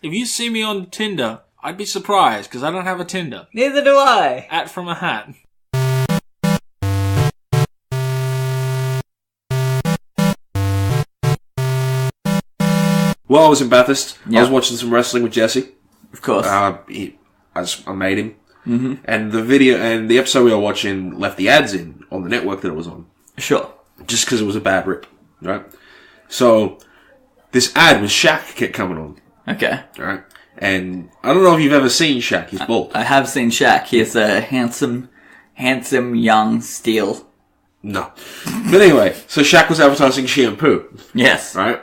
If you see me on Tinder, I'd be surprised, because I don't have a Tinder. Neither do I. At from a hat. Well, I was in Bathurst. I was watching some wrestling with Jesse. Of course. I made him. Mm-hmm. And the episode we were watching left the ads in on the network that it was on. Sure. Just because it was a bad rip, right? So, this ad with Shaq kept coming on. Okay. Right? And I don't know if you've ever seen Shaq. He's bald. I have seen Shaq. He's a handsome young steel. No. But anyway, so Shaq was advertising shampoo. Yes. Right?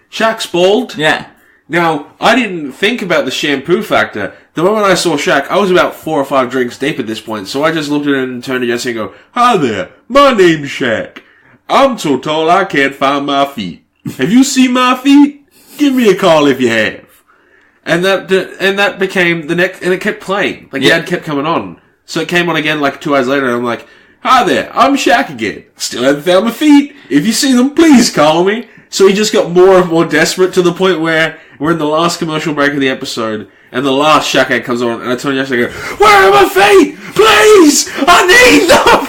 Shaq's bald. Yeah. Now, I didn't think about the shampoo factor. The moment I saw Shaq, I was about 4 or 5 drinks deep at this point, so I just looked at him and turned to Jesse and go, "Hi there, my name's Shaq. I'm so tall I can't find my feet. Have you seen my feet? Give me a call if you have." And that became the next, and it kept playing. Like, the ad kept coming on. So it came on again like 2 hours later, and I'm like, "Hi there, I'm Shaq again. Still haven't found my feet. If you see them, please call me." So he just got more and more desperate to the point where we're in the last commercial break of the episode, and the last Shaq ad comes on, and I turn to Jesse and go, "Where are my feet? Please! I need them!"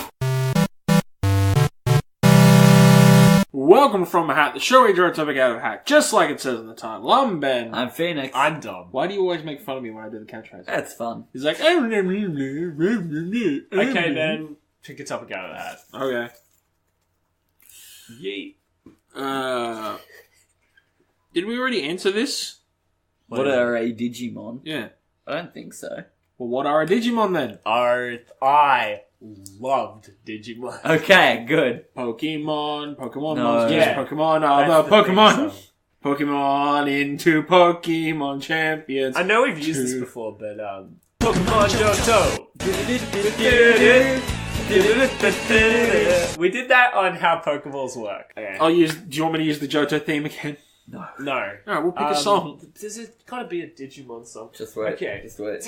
Welcome from a hat, the show where we draw a topic out of a hat, just like it says in the title. I'm Ben. I'm Phoenix. I'm Dom. Why do you always make fun of me when I do the catchphrase? That's fun. He's like, Okay, then pick a topic out of the hat. Okay. Yeet. Did we already answer this? What are a Digimon? Yeah. I don't think so. Well, what are a Digimon then? I loved Digimon. Okay, good. Pokemon No. monsters, Yeah. Pokemon That's are the the Pokemon. thing, so. Pokemon into Pokemon champions. I know we've used this before, but Pokemon Johto. We did that on how Pokeballs work. Okay. Do you want me to use the Johto theme again? No. Alright, we'll pick a song. Does it gotta be a Digimon song? Just wait. Okay. Just wait.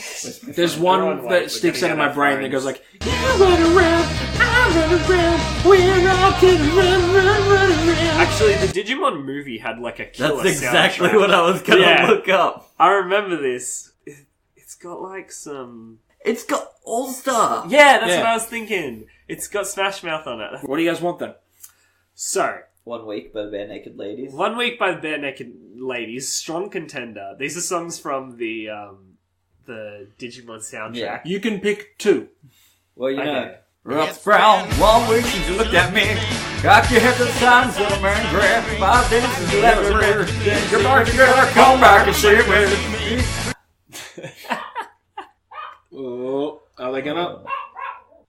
There's We're on one wait, that we're sticks gonna out of get my our brain that phones. goes like, "You run around, I run around, we're all gonna run around." Actually, the Digimon movie had like a killer That's exactly soundtrack. what I was gonna Yeah. look up. I remember this. It's got like some... It's got All-Star. Yeah, that's Yeah. what I was thinking. It's got Smash Mouth on it. What do you guys want then? So, 1 week by the Bare Naked Ladies. 1 Week by the Bare Naked Ladies, strong contender. These are songs from the Digimon soundtrack. Yeah. You can pick 2. Well, you know. Okay. Rough Brown, 1 week since you looked at me. Cock your head to the signs of the man grab. 5 days since you left the river. Your party girl, come back and see me. Oh, are they gonna?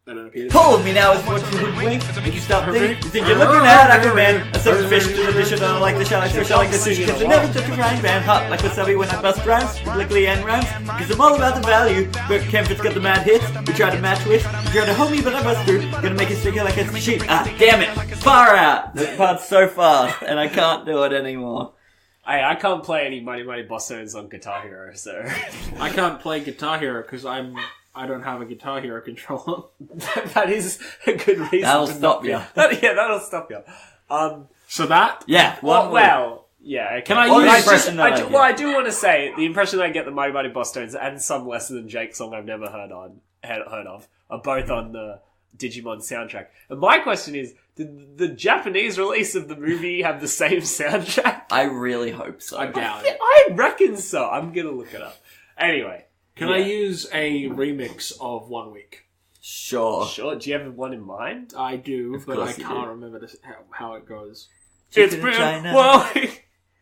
I don't know. Pull me now is what you would wink. If you stop thinking, you think you're looking at Aquaman. I serve the fish to the dish, I don't like the shell, I fish, I like the sushi. Cause I never took a grind band, hot like wasabi when I bust rhymes, lickly and rhymes. Cause I'm all about the value, but Kempfit's got the mad hits. We try to match with, you try to hold me, but I bust through. Gonna make it sticky like it's a sheep. Ah, damn it! Far out! This part's so fast, and I can't do it anymore. I can't play any Mighty Mighty Boss Zones on Guitar Hero, so... I can't play Guitar Hero because I don't have a Guitar Hero controller. That is a good reason. That'll to stop not- you. That'll stop you. So that? Yeah, one week. Well, yeah. Okay. Can I Well, use- I just- impression that I get? well, I do want to say the impression that I get the Mighty Mighty Boss Stones and some Lesser Than Jake song I've never heard of are both on the Digimon soundtrack. And my question is, did the Japanese release of the movie have the same soundtrack? I really hope so. I doubt it. I reckon so. I'm gonna look it up. Anyway. Can I use a remix of 1 week? Sure. Sure. Do you have one in mind? I do, but I course you can't do. remember how it goes. It's Chicken in China.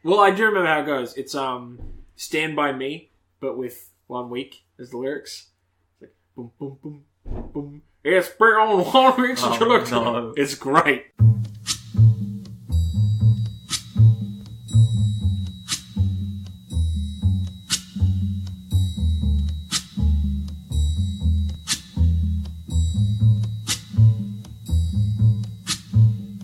Well, I do remember how it goes. It's "Stand By Me," but with 1 week as the lyrics. It's like boom, boom, boom, boom. It's been on 1 week since you looked at no. it. It's great.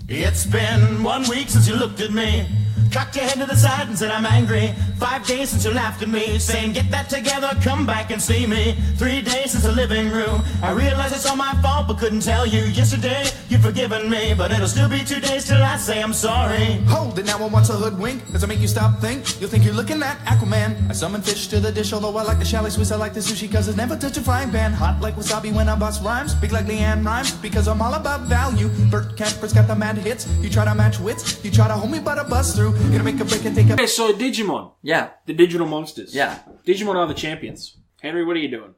It's been 1 week since you looked at me. Cocked your head to the side and said I'm angry. 5 days since you laughed at me, saying get that together, come back and see me. 3 days since the living room, I realize it's all my fault but couldn't tell you. Yesterday you've forgiven me, but it'll still be 2 days till I say I'm sorry. Hold it, now I want to hoodwink. Does it make you stop think? You'll think you're looking at Aquaman. I summon fish to the dish, although I like the chalet Swiss, I like the sushi cause it's never touch a frying pan. Hot like wasabi when I bust rhymes, big like Leanne rhymes, because I'm all about value. Bert Casper's got the mad hits, you try to match wits, you try to hold me but I bust through. Gonna make a break and take a... Okay, so Digimon. Yeah. The digital monsters. Yeah. Digimon are the champions. Henry, what are you doing?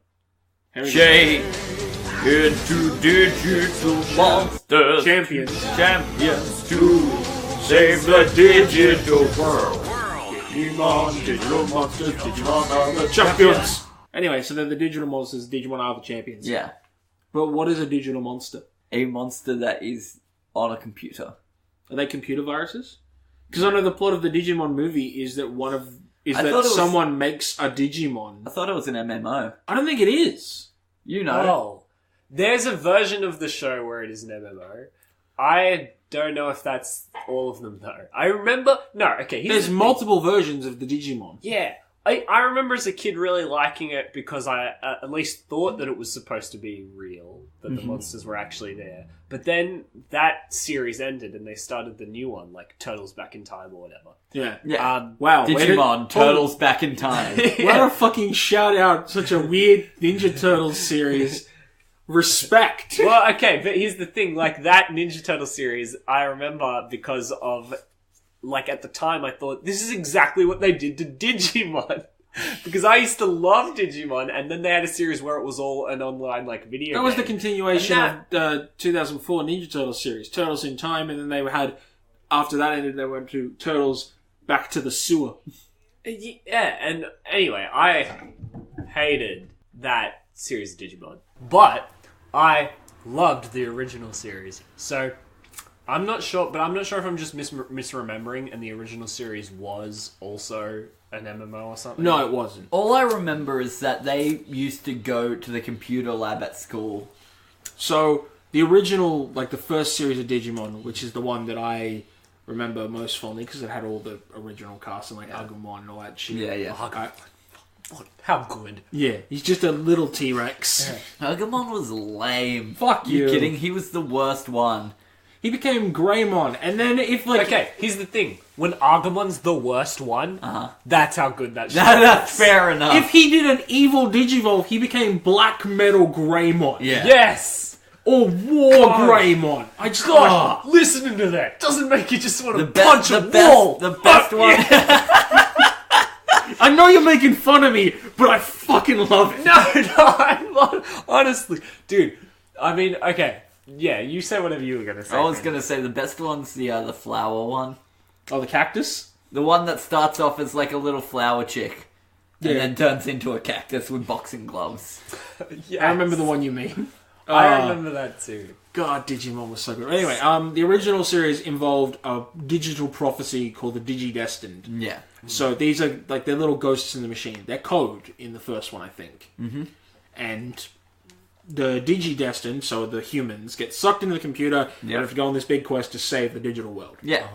Henry, Shake into digital monsters. champions. Champions to save the digital world. Digimon, digital monsters, Digimon are the champions. Anyway, so they're the digital monsters, Digimon are the champions. Yeah. But what is a digital monster? A monster that is on a computer. Are they computer viruses? Because I know the plot of the Digimon movie is that I thought it was- someone makes a Digimon. I thought it was an MMO. I don't think it is. You know. Oh. There's a version of the show where it is an MMO. I don't know if that's all of them, though. I remember... No, okay, here's There's the thing. multiple versions of the Digimon. Yeah. I remember as a kid really liking it because I at least thought that it was supposed to be real, that the monsters were actually there. But then that series ended and they started the new one, like Turtles Back in Time or whatever. Yeah. Yeah. Wow. Digimon, Turtles Back in Time. What a fucking shout out. Such a weird Ninja Turtles series. Respect. Well, okay, but here's the thing. Like, that Ninja Turtle series, I remember because of... Like, at the time, I thought, this is exactly what they did to Digimon. Because I used to love Digimon, and then they had a series where it was all an online, like, video That was the game. continuation And of 2004 Ninja Turtles series. Turtles in Time, and then they had... After that ended, they went to Turtles Back to the Sewer. Yeah, and anyway, I hated that series of Digimon. But I loved the original series. So... I'm not sure if I'm just misremembering and the original series was also an MMO or something. No, it wasn't. All I remember is that they used to go to the computer lab at school. So, the original, like the first series of Digimon, which is the one that I remember most fondly, because it had all the original cast and like Agumon and all that shit. Yeah. How good. Yeah, he's just a little T-Rex. Agumon was lame. Fuck you. You kidding? He was the worst one. He became Greymon, and then if like... Okay, here's the thing. When Argamon's the worst one, that's how good that shit That's fair enough. If he did an evil Digivolve, he became Black Metal Greymon. Yeah. Yes! Or War Greymon. I just... God, listening to that doesn't make you just want to the punch best, a the wall. best, the best one. I know you're making fun of me, but I fucking love it. No, I love... Honestly. Dude, I mean, okay. Yeah, you say whatever you were going to say. I was gonna say the best one's the flower one. Oh, the cactus? The one that starts off as like a little flower chick. Yeah. And then turns into a cactus with boxing gloves. Yes. I remember the one you mean. I remember that too. God, Digimon was so good. Anyway, the original series involved a digital prophecy called the Digidestined. Yeah. So these are like they're little ghosts in the machine. They're code in the first one, I think. Mm-hmm. And the Digidestined, so the humans, get sucked into the computer and have to go on this big quest to save the digital world. Yeah.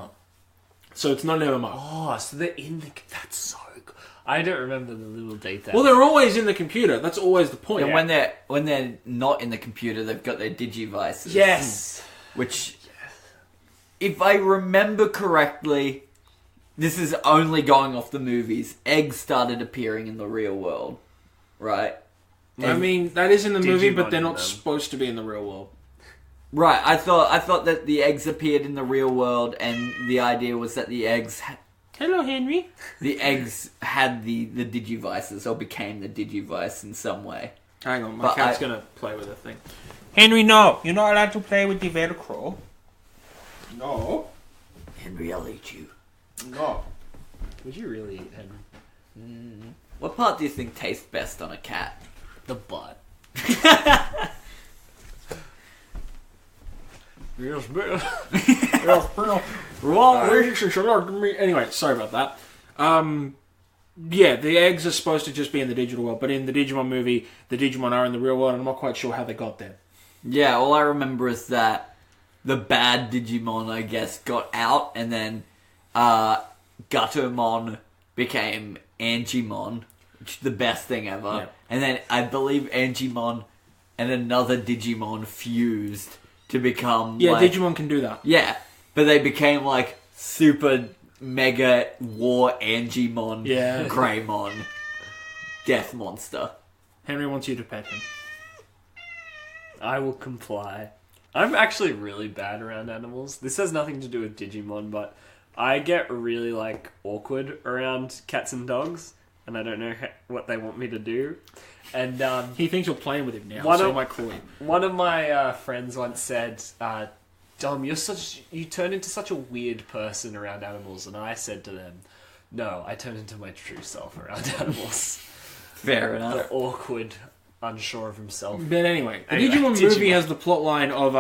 So it's not an MMO. Oh, so they're in the... That's so good. I don't remember the little details. Well, they're always in the computer. That's always the point. And when they're not in the computer, they've got their digivices. Yes! Which, if I remember correctly, this is only going off the movies. Eggs started appearing in the real world, right? I mean, that is in the movie, but Digimon they're in not them. supposed to be in the real world. Right. I thought that the eggs appeared in the real world, and the idea was that the eggs Hello, Henry. had the digivices or became the digivice in some way. Hang on, my But cat's I- gonna play with the thing. Henry, no. You're not allowed to play with the Velcro. No. Henry, I'll eat you. No. Would you really eat Henry? What part do you think tastes best on a cat? The butt. Yes, man. Anyway, sorry about that. Yeah, the eggs are supposed to just be in the digital world, but in the Digimon movie, the Digimon are in the real world, and I'm not quite sure how they got there. Yeah, all I remember is that the bad Digimon, I guess, got out, and then Guttermon became Angemon, which is the best thing ever. Yeah. And then I believe Angemon and another Digimon fused to become Yeah, like, Digimon can do that. yeah, but they became like super mega war Angemon, Yeah. Greymon, Death Monster. Henry wants you to pet him. I will comply. I'm actually really bad around animals. This has nothing to do with Digimon, but I get really, like, awkward around cats and dogs, and I don't know what they want me to do. And He thinks you're playing with him now, One so of- he might call you. one of my friends once said, Dom, you turn into such a weird person around animals. And I said to them, no, I turn into my true self around animals. Fair enough. They're awkward, unsure of himself. But anyway, the Anyway, Digimon movie Digimon. has the plot line of,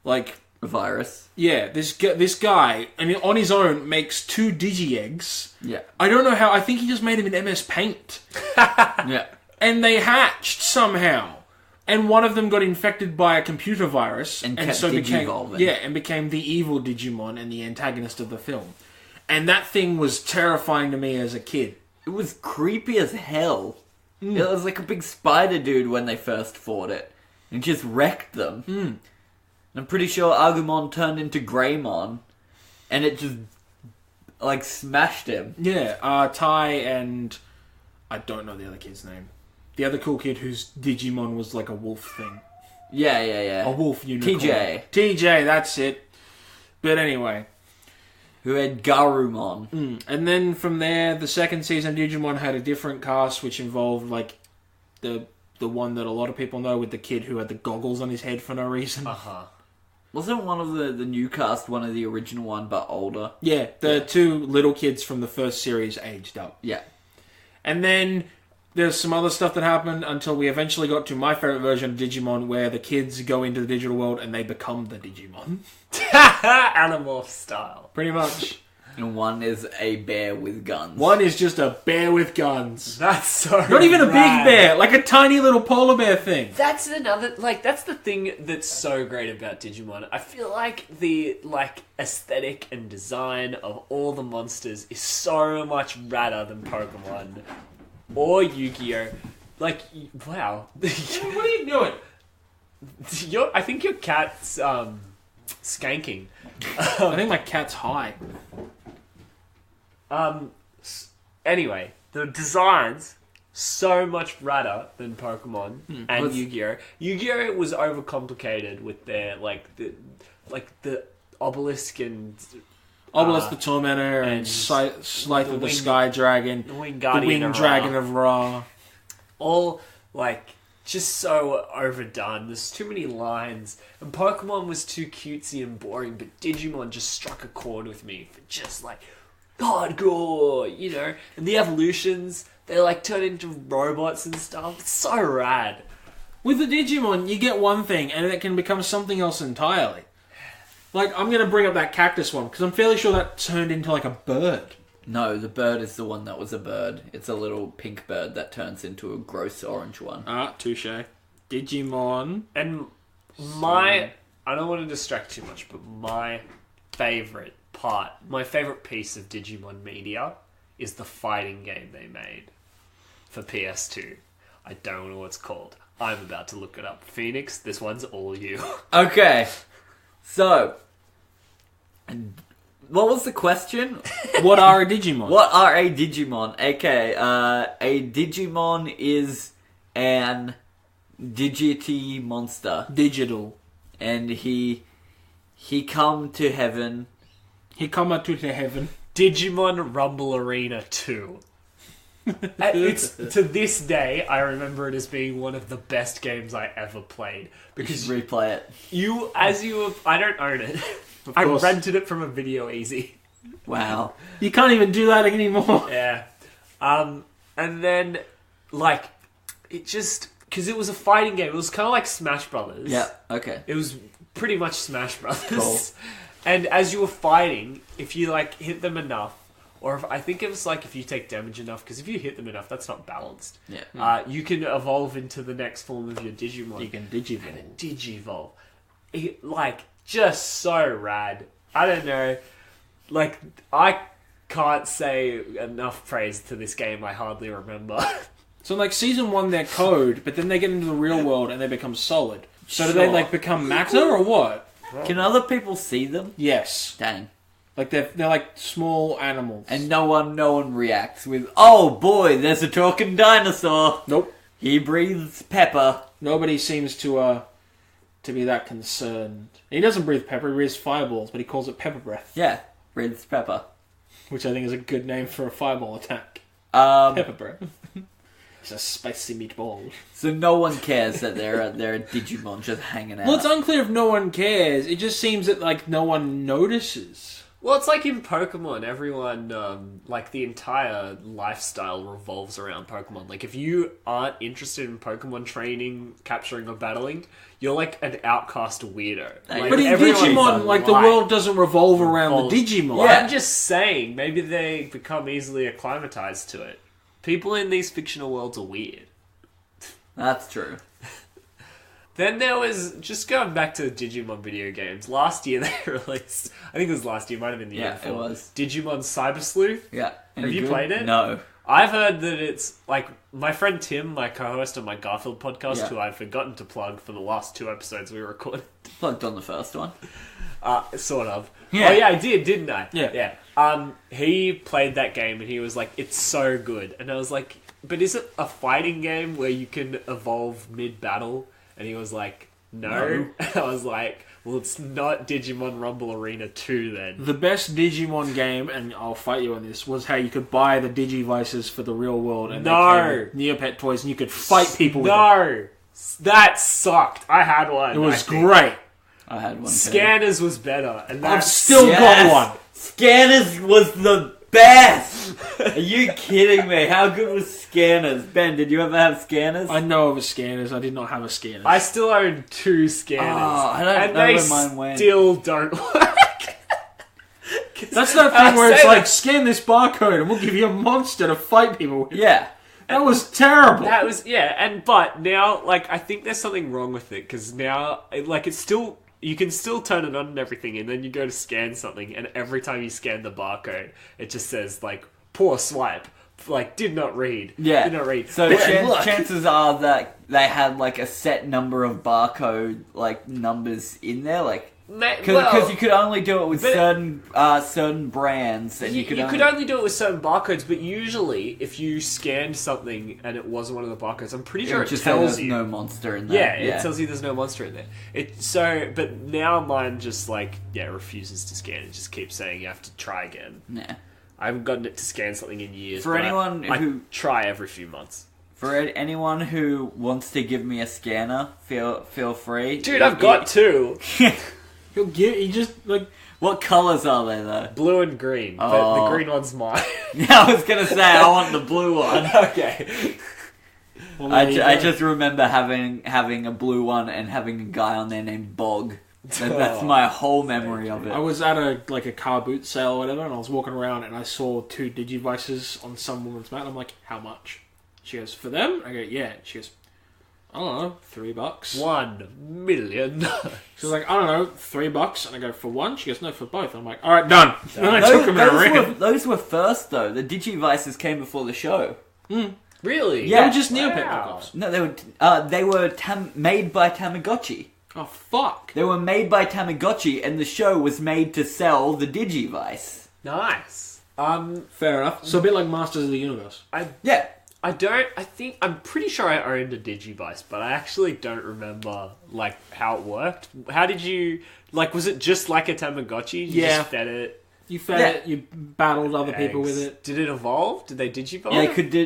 like, Virus. yeah, this guy, and on his own, makes 2 Digi-Eggs. Yeah. I don't know how, I think he just made him in MS Paint. Yeah. And they hatched somehow. And one of them got infected by a computer virus. And kept became, digivolving. yeah, and became the evil Digimon and the antagonist of the film. And that thing was terrifying to me as a kid. It was creepy as hell. It was like a big spider dude when they first fought it. And just wrecked them. And I'm pretty sure Agumon turned into Greymon. And it just, like, smashed him. Yeah, Tai and... I don't know the other kid's name. The other cool kid whose Digimon was like a wolf thing. Yeah, yeah, yeah. A wolf unicorn. TJ. TJ, that's it. But anyway. Who had Garumon. And then from there, the second season Digimon had a different cast, which involved, like, the one that a lot of people know with the kid who had the goggles on his head for no reason. Uh-huh. Wasn't one of the new cast one of the original one, but older? Yeah, the 2 little kids from the first series aged up. Yeah. And then there's some other stuff that happened until we eventually got to my favourite version of Digimon, where the kids go into the digital world and they become the Digimon. Animorph style. Pretty much. And one is a bear with guns. One is just a bear with guns. That's so Not even a big rad. bear, like a tiny little polar bear thing. That's another, like, that's the thing that's so great about Digimon. I feel like the, like, aesthetic and design of all the monsters is so much radder than Pokemon or Yu-Gi-Oh! Like, wow. What are you doing? I think your cat's, skanking. I think my cat's high. Anyway, the designs so much radder than Pokemon and Yu-Gi-Oh! Yu-Gi-Oh! Was overcomplicated with their the obelisk and Obelisk the Tormentor and and Scythe of the Wing- Sky Dragon, the Wing the Guardian Wing of Dragon Ra. of Ra. all like just so overdone. There's too many lines, and Pokemon was too cutesy and boring, but Digimon just struck a chord with me for just like hardcore, you know. And the evolutions, they like turn into robots and stuff. It's so rad. With the Digimon, you get one thing, and it can become something else entirely. Like, I'm going to bring up that cactus one, because I'm fairly sure that turned into, like, a bird. No, the bird is the one that was a bird. It's a little pink bird that turns into a gross orange one. Ah, touche. Digimon. And I don't want to distract too much, but my favorite piece of Digimon media is the fighting game they made for PS2. I don't know what it's called. I'm about to look it up. Phoenix, this one's all you. Okay. So, what was the question? What are a Digimon? What are a Digimon? Okay, a Digimon is an digity monster. Digital. And he come to heaven. He come out to the heaven. Digimon Rumble Arena 2. It's to this day I remember it as being one of the best games I ever played because Just replay it. I don't own it. Of I course. rented it from a Video Easy. Wow. You can't even do that anymore. Yeah. And then like it just because it was a fighting game. It was kind of like Smash Brothers. Yeah, okay. It was pretty much Smash Brothers. Cool. And as you were fighting, if you like hit them enough, or I think it was like if you take damage enough, because if you hit them enough, that's not balanced. Yeah. You can evolve into the next form of your Digimon. You can Digivolve. And it Digivolve. It, like, just so rad. I don't know. Like, I can't say enough praise to this game. I hardly remember. So like season 1, they're code, but then they get into the real world and they become solid. So do they like become matter or what? Can other people see them? Yes. Dang. Like they're like small animals. And no one reacts with, oh boy, there's a talking dinosaur. Nope. He breathes pepper. Nobody seems to be that concerned. He doesn't breathe pepper, he breathes fireballs, but he calls it pepper breath. Yeah, breathes pepper. Which I think is a good name for a fireball attack. Pepper breath. It's a spicy meatball. So no one cares that they're a Digimon just hanging out. Well, it's unclear if no one cares. It just seems that like no one notices. Well, it's like in Pokemon, everyone, like, the entire lifestyle revolves around Pokemon. Like, if you aren't interested in Pokemon training, capturing, or battling, you're like an outcast weirdo. Like, But in everyone's Digimon, like, the alive. world doesn't revolve around the Digimon. Yeah. I'm just saying, maybe they become easily acclimatized to it. People in these fictional worlds are weird. That's true. Then there was, just going back to Digimon video games, last year they released, I think it was last year, might have been the year before. It was. Digimon Cyber Sleuth. Yeah. Have you played it? No. I've heard that it's, like, my friend Tim, my co-host on my Garfield podcast, Yeah. who I've forgotten to plug for the last 2 episodes we recorded. Plugged on the first one. Sort of. Yeah. Oh yeah, I did, didn't I? Yeah. Yeah. He played that game and he was like, it's so good. And I was like, but is it a fighting game where you can evolve mid-battle? And he was like, no. I was like, well, it's not Digimon Rumble Arena 2 then. The best Digimon game, and I'll fight you on this, was how you could buy the Digivices for the real world and they came with Neopet toys and you could fight people with them. No! That sucked. I had one. It was great. I had one too. Scanners was better. And I've that's still got one. Scanners was the best! Are you kidding me? How good was Scanners? Ben, did you ever have Scanners? I know of a Scanners. I did not have a Scanners. I still own 2 scanners. Oh, I don't and know they where mine went. still don't work. That's that thing where it's like, scan this barcode and we'll give you a monster to fight people with. Yeah. That was terrible. That was, yeah, but now, like, I think there's something wrong with it, because now, like, it's still, you can still turn it on and everything, and then you go to scan something, and every time you scan the barcode, it just says, like, poor swipe, like, did not read. Yeah. Did not read. So look. chances are that they had like a set number of barcode like numbers in there, like because you could only do it with certain brands, and You, you could could only do it with certain barcodes, but usually, if you scanned something and it wasn't one of the barcodes, I'm pretty sure it just tells there's you. no monster in Yeah, there. it tells you there's no monster in there. But now mine just refuses to scan. It just keeps saying you have to try again. Yeah. I haven't gotten it to scan something in years. For but anyone I who- try every few months. For anyone who wants to give me a scanner, feel free. Dude, I've got 2. You just, like... What colours are they though? Blue and green, but Oh. the green one's mine. Yeah, I was gonna say I want the blue one. Okay. Well, I just remember having a blue one and having a guy on there named Bog. That's my whole memory of it. I was at a car boot sale or whatever, and I was walking around and I saw 2 Digivices on some woman's mat. And I'm like, how much? She goes, for them? I go, yeah. She goes, I don't know, $3. 1 million. She was like, I don't know, $3. And I go, for one? She goes, no, for both. I'm like, alright, done. And I took them and I ran. Those were first though. The Digivices came before the show. Really? Yeah. They were just Neopet Wow. knockoffs. No, they were made by Tamagotchi. Oh, fuck. They were made by Tamagotchi, and the show was made to sell the Digivice. Nice. Fair enough. So a bit like Masters of the Universe. Yeah. I'm pretty sure I owned a Digivice, but I actually don't remember, like, how it worked. How did you, like, was it just like a Tamagotchi? You Yeah. just fed it You fed Yeah. it, you battled other people eggs. with it. Did it evolve? Did they Digivolve? Yeah,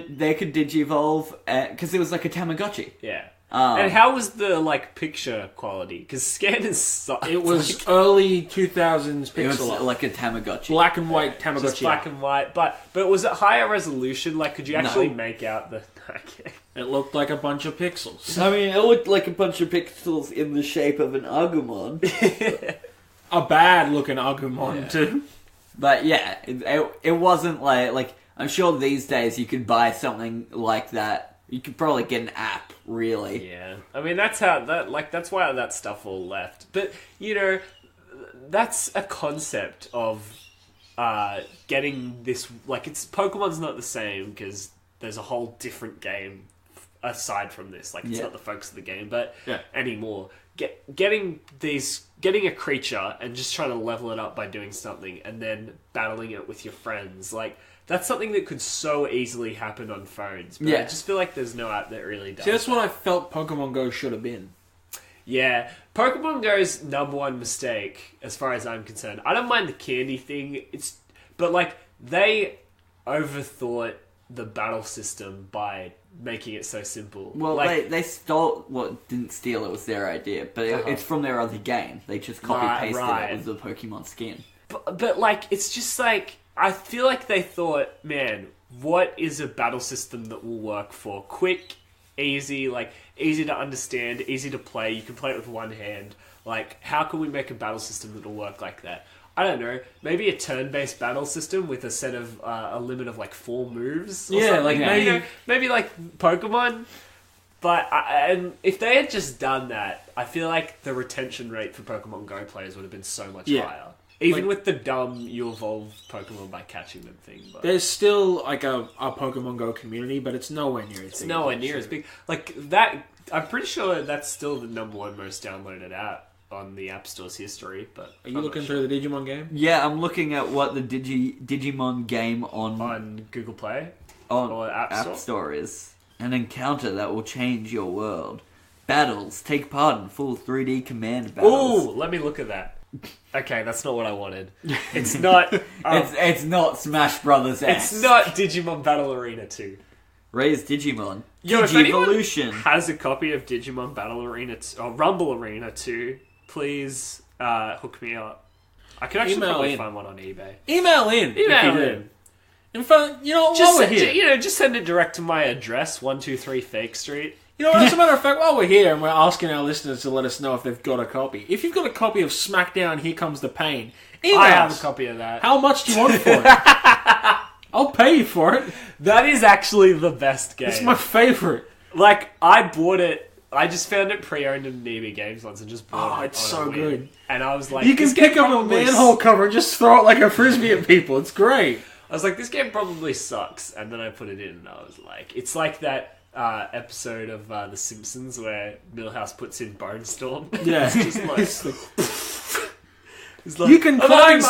they could Digivolve, because it was like a Tamagotchi. Yeah. Um, And how was the, like, picture quality? Because scanners suck. It was early 2000s It was pixel art. like a Tamagotchi. Black and white just Tamagotchi. black and white. But was it higher resolution? Like, could you actually No. make out the... Okay. It looked like a bunch of pixels. I mean, it looked like a bunch of pixels in the shape of an Agumon. A bad looking Agumon too. But yeah, it wasn't like I'm sure these days you could buy something like that. You could probably get an app, really. Yeah. I mean, that's why that stuff all left. But, you know, that's a concept of getting this, like, it's Pokemon's not the same because there's a whole different game aside from this. Like, it's not the focus of the game, but anymore. Getting a creature and just trying to level it up by doing something and then battling it with your friends, like, that's something that could so easily happen on phones. But I just feel like there's no app that really does. See, that's what I felt Pokemon Go should have been. Yeah, Pokemon Go's number one mistake, as far as I'm concerned. I don't mind the candy thing, but like they overthought the battle system by making it so simple. Well, like, they stole... Well, didn't steal, it was their idea. But it's from their other game. They just copy-pasted it with the Pokemon skin. But like, it's just like... I feel like they thought, man, what is a battle system that will work for quick, easy, like, easy to understand, easy to play, you can play it with one hand. Like, how can we make a battle system that will work like that? I don't know, maybe a turn-based battle system with a set of, a limit of, like, 4 moves or something. Like, maybe... You know, maybe like Pokemon. But, and if they had just done that, I feel like the retention rate for Pokemon Go players would have been so much higher. Even with the dumb, you evolve Pokemon by catching them thing. But there's still, like, a Pokemon Go community, but it's nowhere near as big. It's nowhere near as big. Like, that... I'm pretty sure that's still the number 1 most downloaded app on the App Store's history, but... Are you looking through the Digimon game? Yeah, I'm looking at what the Digimon game on Google Play? Or App Store is. An encounter that will change your world. Battles. Take part in full 3D command battles. Ooh, let me look at that. Okay, that's not what I wanted. It's not... it's not Smash Brothers X. It's not Digimon Battle Arena 2. Raise Digimon. Yo, if anyone Digivolution has a copy of Digimon Battle Arena 2, or Rumble Arena 2, please hook me up. I could actually probably find one on eBay. Email in. In fact, you know, just send it direct to my address, 123 Fake Street. You know, as a matter of fact, while we're here and we're asking our listeners to let us know if they've got a copy, if you've got a copy of SmackDown Here Comes the Pain, email I have us. a copy of that. How much do you want for it? I'll pay you for it. That is actually the best game. It's my favourite. Like, I bought it, I just found it pre-owned in EB Games once and just bought it. Oh, it's so good. And I was like... You can pick up a manhole cover and just throw it like a frisbee at people. It's great. I was like, this game probably sucks. And then I put it in and I was like... It's like that... episode of The Simpsons where Milhouse puts in Bone Storm. Yeah. It's just like... it's like you can climb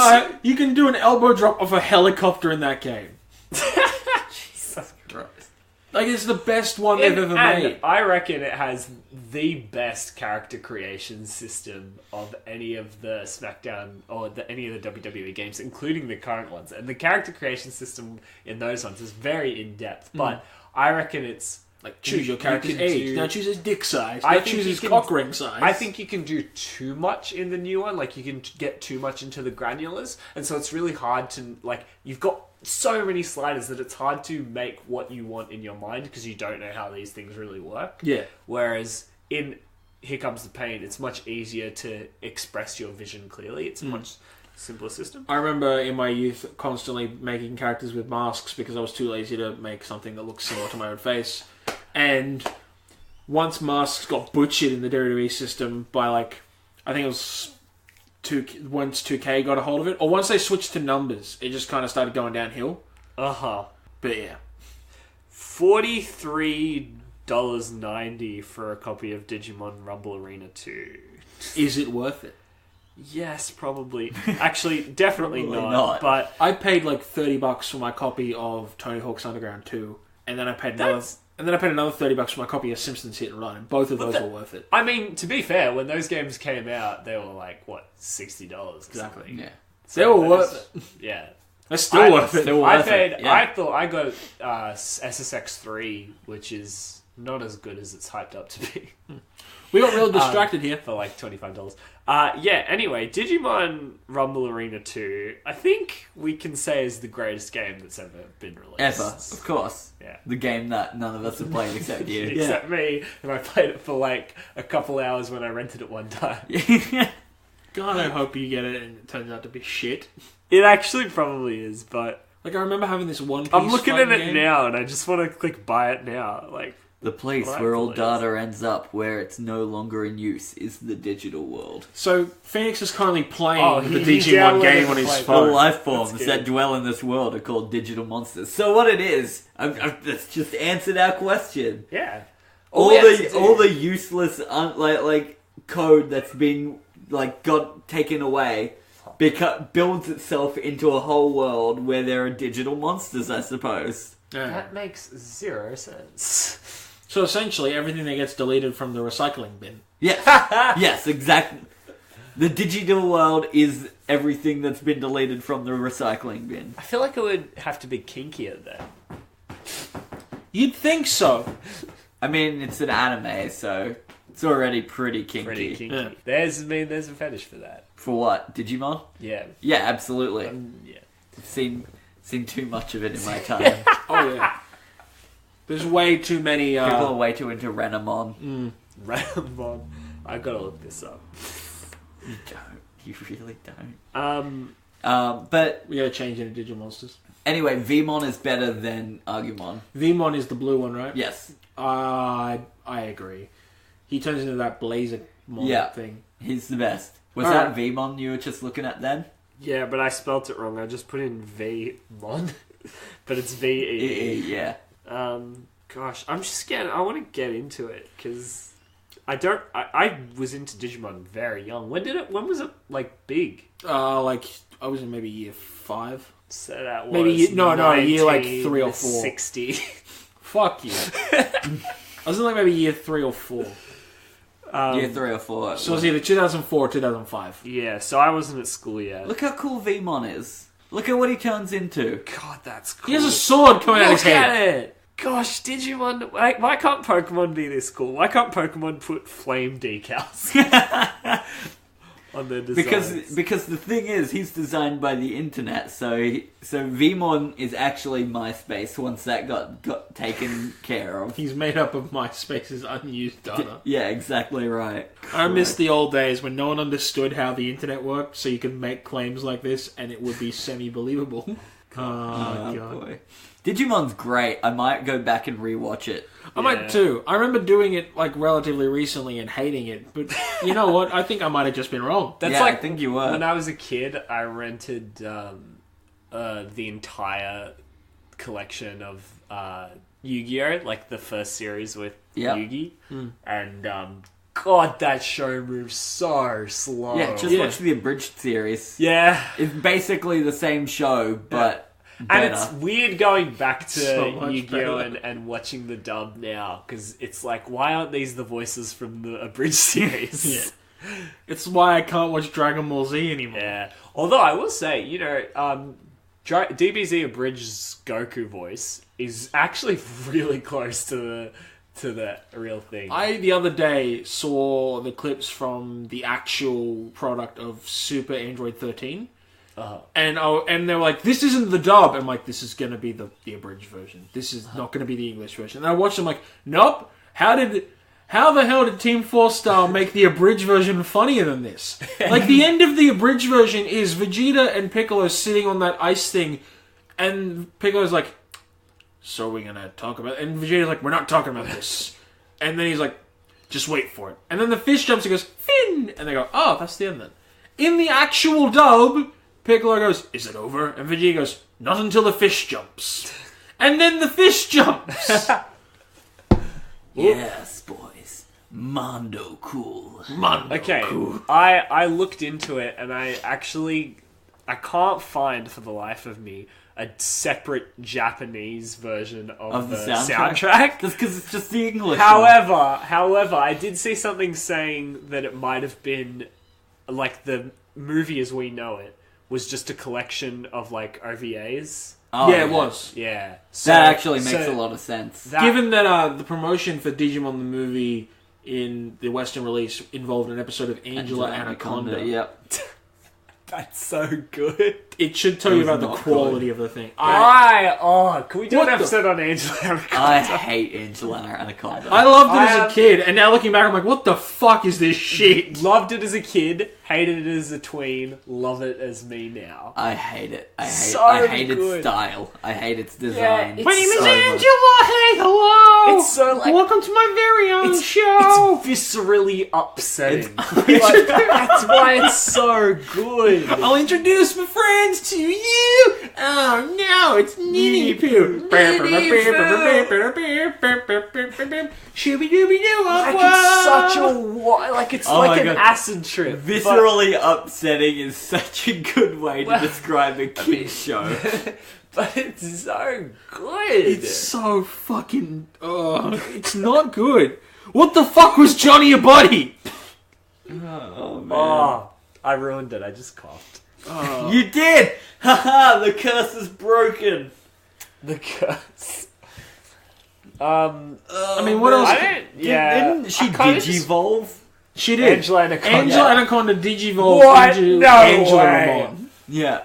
you can do an elbow drop off a helicopter in that game. Jesus Christ. Like, it's the best one they've ever made. I reckon it has the best character creation system of any of the SmackDown or any of the WWE games, including the current ones. And the character creation system in those ones is very in-depth. But I reckon it's... Like, choose your character's age. Now choose his dick size. Now choose his cock ring size. I think you can do too much in the new one. Like, you can get too much into the granulars. And so it's really hard to... Like, you've got so many sliders that it's hard to make what you want in your mind because you don't know how these things really work. Yeah. Whereas in Here Comes the Pain, it's much easier to express your vision clearly. It's a much simpler system. I remember in my youth constantly making characters with masks because I was too lazy to make something that looked similar to my own face. And once masks got butchered in the WWE system by, like, I think it was once 2K got a hold of it, or once they switched to numbers, it just kind of started going downhill. Uh-huh. But yeah. $43.90 for a copy of Digimon Rumble Arena 2. Is it worth it? Yes, probably. Actually, definitely Probably not. But I paid like $30 for my copy of Tony Hawk's Underground 2, and then I paid another $30 for my copy of Simpsons Hit and Run, and both of those were worth it. I mean, to be fair, when those games came out, they were like, what, $60 or something. Yeah. So they were worth it. Yeah. They're still worth it. I thought I got SSX3, which is not as good as it's hyped up to be. We got real distracted here. For like $25. Anyway, Digimon Rumble Arena 2, I think we can say is the greatest game that's ever been released. Ever, of course. Yeah. The game that none of us have played except you. Except me, and I played it for like a couple hours when I rented it one time. God, I hope you get it and it turns out to be shit. It actually probably is, but... Like, I remember having this One Piece I'm looking at it game. now, and I just want to click buy it now. Like, The place where all data ends up, where it's no longer in use, is the digital world. So Phoenix is currently playing the he Digimon downloaded game the on his play- phone. The life forms good. that dwell in this world are called digital monsters. So what it is, I've just answered our question. Yeah. All we have to do- the useless like code that's been got taken away builds itself into a whole world where there are digital monsters, I suppose. Yeah. That makes zero sense. So essentially, everything that gets deleted from the recycling bin. Yes, yes, exactly. The digital world is everything that's been deleted from the recycling bin. I feel like it would have to be kinkier then. You'd think so. I mean, it's an anime, so it's already pretty kinky. Pretty kinky. Yeah. There's a fetish for that. For what? Digimon? Yeah. Yeah, absolutely. Yeah. I've seen too much of it in my time. Oh yeah. There's way too many. People are way too into Renamon. Ramon. I gotta look this up. You don't. You really don't. But We gotta change into Digimonsters. anyway, Vmon is better than Agumon. Vmon is the blue one, right? Yes. I agree. He turns into that blazer thing. He's the best. Was Alright. that Vmon you were just looking at then? Yeah, but I spelt it wrong. I just put in Vmon, but it's VEE. Yeah. Gosh, I'm just scared. I want to get into it because I was into Digimon very young. When was it like big? Like I was in maybe year 5. So that was Maybe year like 3 or 4. 60. Fuck you. I was in like maybe year 3 or 4. Year 3 or 4. So it was either 2004 or 2005. Yeah, so I wasn't at school yet. Look how cool Vmon is. Look at what he turns into. God, that's cool. He has a sword coming out of his Look head. at it. Gosh, Digimon. Why can't Pokemon be this cool? Why can't Pokemon put flame decals on their designs? Because the thing is, he's designed by the internet, so Vmon is actually MySpace once that got taken care of. He's made up of MySpace's unused data. Yeah, exactly right. I miss the old days when no one understood how the internet worked, so you could make claims like this and it would be semi-believable. Oh, God. boy. Digimon's great. I might go back and rewatch it. I might too. I remember doing it like relatively recently and hating it, but you know what? I think I might have just been wrong. That's Yeah, like I think you were. When I was a kid, I rented the entire collection of Yu-Gi-Oh, like the first series with Yep. Yugi, and God, that show moves so slow. Yeah, just watch the abridged series. Yeah. It's basically the same show, but And better. it's weird going back to So much Yu-Gi-Oh better. and watching the dub now, because it's like, why aren't these the voices from the abridged series? Yeah. It's why I can't watch Dragon Ball Z anymore. Yeah. Although I will say, DBZ Abridged's Goku voice is actually really close to the real thing. I, the other day, saw the clips from the actual product of Super Android 13. And they were like, this isn't the dub. I'm like, this is going to be the abridged version. This is not going to be the English version. And I watched them like, nope. How the hell did Team 4-Star make the abridged version funnier than this? Like, the end of the abridged version is Vegeta and Piccolo sitting on that ice thing, and Piccolo's like, so we're going to talk about it. And Vegeta's like, we're not talking about this. And then he's like, just wait for it. And then the fish jumps and goes, Finn! And they go, oh, that's the end then. In the actual dub, Piccolo goes, is it over? And Vegeta goes, not until the fish jumps. And then the fish jumps. Yes, boys. Mondo cool. Mondo Okay, cool. I looked into it, and I can't find for the life of me a separate Japanese version of the soundtrack. Just because it's just the English. However, I did see something saying that it might have been like the movie as we know it was just a collection of like OVAs. Oh, Yeah, it was. Yeah, That actually makes a lot of sense. Given that the promotion for Digimon the movie in the Western release involved an episode of Angela Anaconda. Yep. That's so good. it should tell It you was about the not quality of the thing. Can we do What an the- episode on Angela Anaconda? I hate Angela Anaconda. I loved it I as a have- kid, and now looking back, I'm like, what the fuck is this shit? Loved it as a kid, hated it as a tween, love it as me now. I hate it. I So hate its good. style. I hate its design. it's My name is so Angela. Hey, hello. It's so like Welcome to my very own it's show. viscerally upsetting. Like, that's why it's so good. I'll introduce my friends to you. Oh no, it's Nini Poo. Shooby dooby doo. Like it's such a like it's Oh like my an God. acid trip. Viscerally upsetting is such a good way to describe a kid's show. But it's so good. It's so fucking. It's not good. What the fuck was Johnny a Buddy? Oh man. Oh, I ruined it. I just coughed. You did! Haha, the curse is broken. The curse. I mean, what else? I don't. Yeah. Didn't she I kinda just- digivolve? She did. Angela Anaconda. Angela Anaconda digivolved What? into No Angela way. Lamont. Yeah.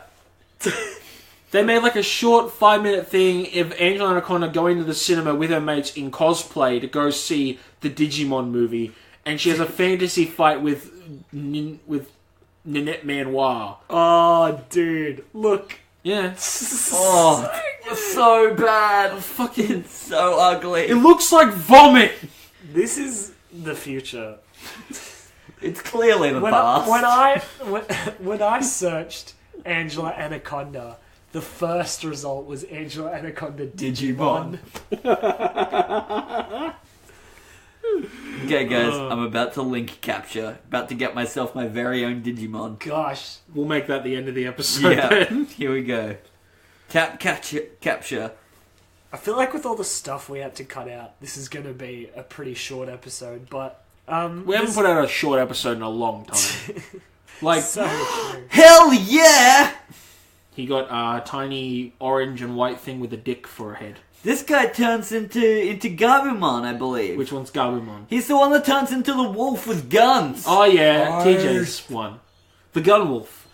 They made like a short 5-minute thing of Angela Anaconda going to the cinema with her mates in cosplay to go see the Digimon movie, and she has a fantasy fight with Ninette Manoir. Oh, dude, look. Yeah. Oh, so bad. Fucking. It's so ugly. It looks like vomit! This is the future. It's clearly the When past. when I searched Angela Anaconda, the first result was Angela Anaconda Digimon. Okay, guys, I'm about to link capture. About to get myself my very own Digimon. Gosh, We'll make that the end of the episode Yeah, then. here we go. Tap capture. I feel like with all the stuff we had to cut out, this is going to be a pretty short episode. But We haven't put out a short episode in a long time. Like, so true. Hell yeah! he got a tiny orange and white thing with a dick for a head. This guy turns into Gabumon, I believe. Which one's Gabumon? He's the one that turns into the wolf with guns. Oh yeah, TJ's one. The Gunwolf.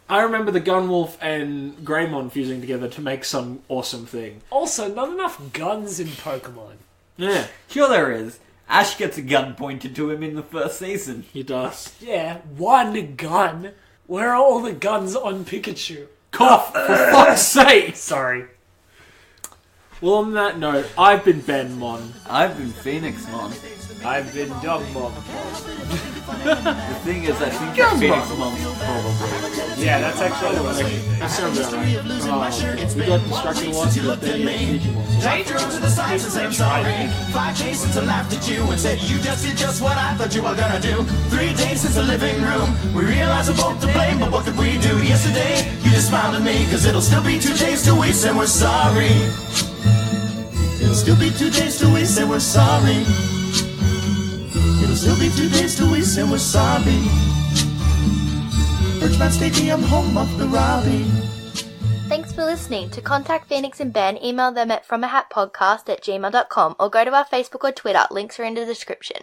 I remember the Gunwolf and Greymon fusing together to make some awesome thing. Also, not enough guns in Pokemon. Yeah, Sure there is. Ash gets a gun pointed to him in the first season. he does. Yeah, one gun. Where are all the guns on Pikachu? Cough, for fuck's sake! Sorry. Well, on that note, I've been Ben Mon. I've been Phoenixmon. I've been Dogmon. The thing is, I think that Phoenixmon's probably... Yeah, that's actually the one. That sounds about right. We got distracted a lot with the Digimon. They drove to the sides and said I'm sorry. 5 days since I laughed at you and said you just did just what I thought you were gonna do. 3 days since the living room. We realized we're both to blame, but what could we do? Yesterday, you just smiled at me, cause it'll still be 2 days till we say we're sorry. It'll still be 2 days till we say we're sorry. It'll still be 2 days till we say we're sorry. Birchman Stadium, home of the Robbie. Thanks for listening. To contact Phoenix and Ben, email them at fromahatpodcast@gmail.com or go to our Facebook or Twitter. Links are in the description.